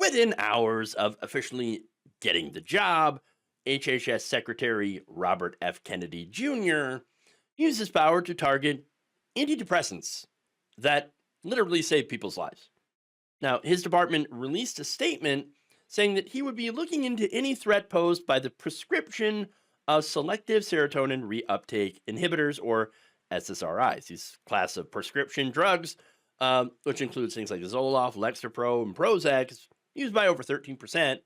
within hours of officially getting the job, HHS Secretary Robert F. Kennedy Jr. used his power to target antidepressants that literally save people's lives. Now, his department released a statement saying that he would be looking into any threat posed by the prescription of selective serotonin reuptake inhibitors, or SSRIs, these class of prescription drugs, which includes things like Zoloft, Lexapro, and Prozac, is used by over 13%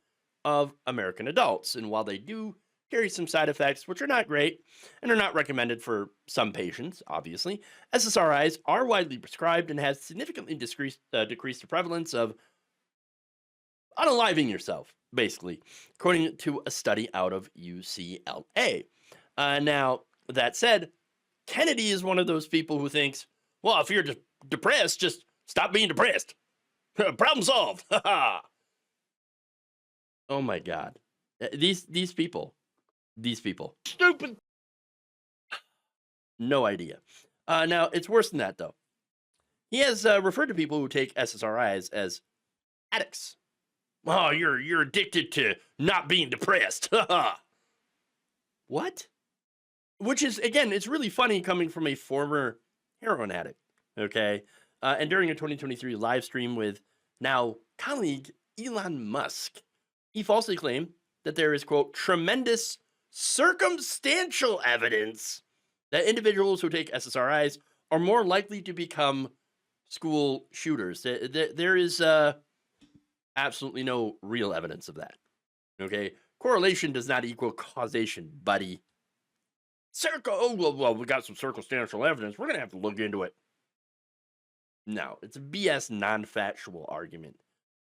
of American adults. And while they do carry some side effects, which are not great and are not recommended for some patients, obviously, SSRIs are widely prescribed and has significantly decreased the prevalence of unaliving yourself, basically, according to a study out of UCLA. Now, that said, Kennedy is one of those people who thinks, well, if you're depressed, just stop being depressed. Problem solved. Oh my God. These people. Stupid. No idea. Now, it's worse than that, though. He has referred to people who take SSRIs as addicts. Oh, you're addicted to not being depressed. What? Which is, again, it's really funny coming from a former heroin addict, okay? And during a 2023 live stream with now colleague Elon Musk, he falsely claimed that there is, quote, tremendous circumstantial evidence that individuals who take SSRIs are more likely to become school shooters. There is absolutely no real evidence of that, okay? Correlation does not equal causation, buddy. Well, we got some circumstantial evidence. We're going to have to look into it. No, it's a BS non-factual argument.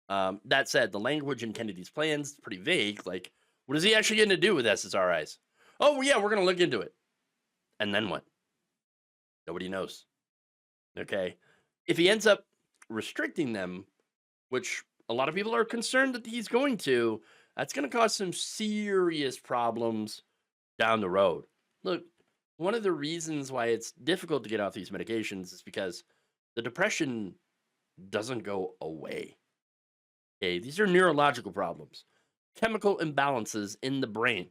That said, the language in Kennedy's plans is pretty vague. Like, what is he actually going to do with SSRIs? Oh, yeah, we're going to look into it. And then what? Nobody knows. Okay? If he ends up restricting them, which a lot of people are concerned that he's going to, that's going to cause some serious problems down the road. Look, one of the reasons why it's difficult to get off these medications is because the depression doesn't go away. Okay, these are neurological problems, chemical imbalances in the brain.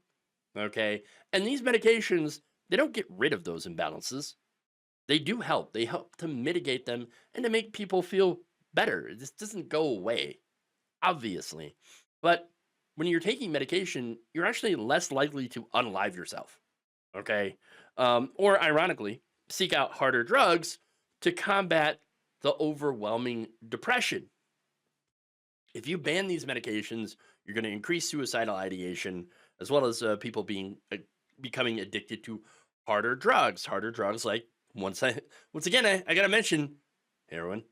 Okay, and these medications, they don't get rid of those imbalances. They do help. They help to mitigate them and to make people feel better. This doesn't go away, obviously. But when you're taking medication, you're actually less likely to unalive yourself. Okay, or ironically, seek out harder drugs to combat the overwhelming depression. If you ban these medications, you're going to increase suicidal ideation, as well as people becoming addicted to harder drugs. Harder drugs like, once again, I got to mention heroin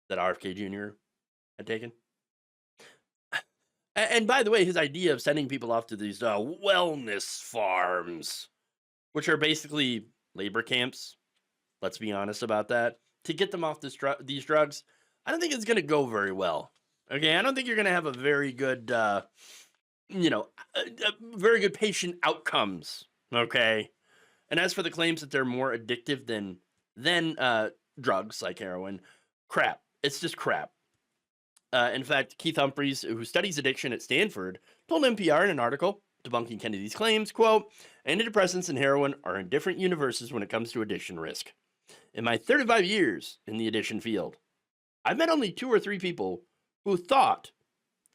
that RFK Jr. had taken. And by the way, his idea of sending people off to these wellness farms, which are basically labor camps, let's be honest about that, to get them off these drugs, I don't think it's going to go very well. Okay, I don't think you're going to have a very good, very good patient outcomes. Okay, and as for the claims that they're more addictive than drugs like heroin, crap. It's just crap. In fact, Keith Humphreys, who studies addiction at Stanford, told NPR in an article debunking Kennedy's claims, quote, antidepressants and heroin are in different universes when it comes to addiction risk. In my 35 years in the addiction field, I've met only 2 or 3 people who thought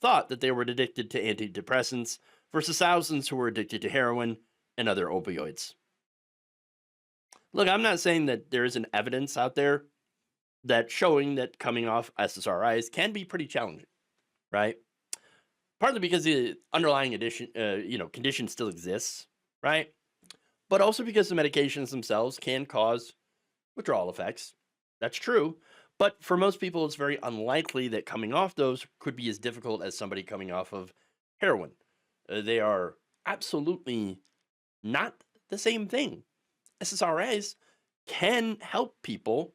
that they were addicted to antidepressants versus thousands who were addicted to heroin and other opioids. Look, I'm not saying that there isn't evidence out there that showing that coming off SSRIs can be pretty challenging, right? Partly because the underlying condition still exists, right? But also because the medications themselves can cause withdrawal effects. That's true. But for most people, it's very unlikely that coming off those could be as difficult as somebody coming off of heroin. They are absolutely not the same thing. SSRIs can help people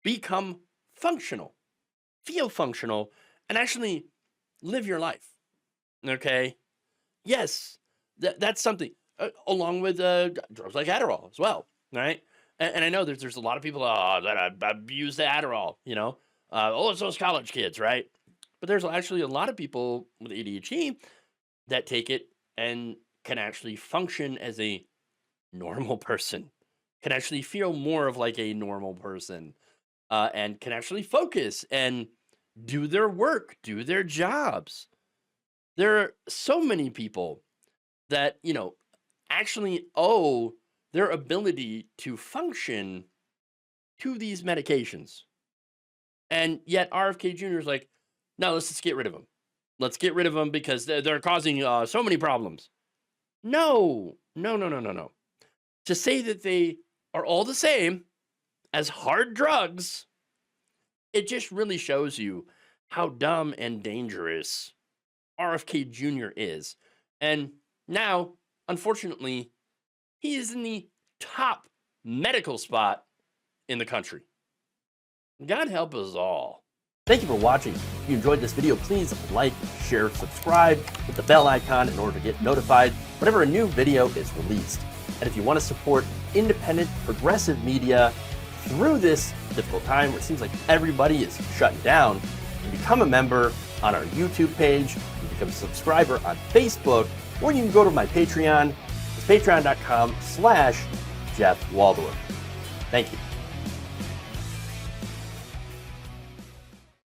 become functional, feel functional, and actually live your life. Okay? Yes, that's something, along with drugs like Adderall as well, right? And I know there's a lot of people that abuse the Adderall, it's those college kids, right? But there's actually a lot of people with ADHD that take it and can actually function as a normal person, can actually feel more of like a normal person, and can actually focus and do their work, do their jobs. There are so many people that, actually owe their ability to function to these medications. And yet RFK Jr. is like, no, let's just get rid of them. Let's get rid of them because they're causing so many problems. No, no, no, no, no, no. To say that they are all the same as hard drugs, it just really shows you how dumb and dangerous RFK Jr. is. And now, unfortunately, he is in the top medical spot in the country. God help us all. Thank you for watching. If you enjoyed this video, please like, share, subscribe, hit the bell icon in order to get notified whenever a new video is released. And if you want to support independent, progressive media through this difficult time where it seems like everybody is shutting down, you can become a member on our YouTube page, you can become a subscriber on Facebook, or you can go to my Patreon. It's patreon.com/Jeff Waldorf. Thank you.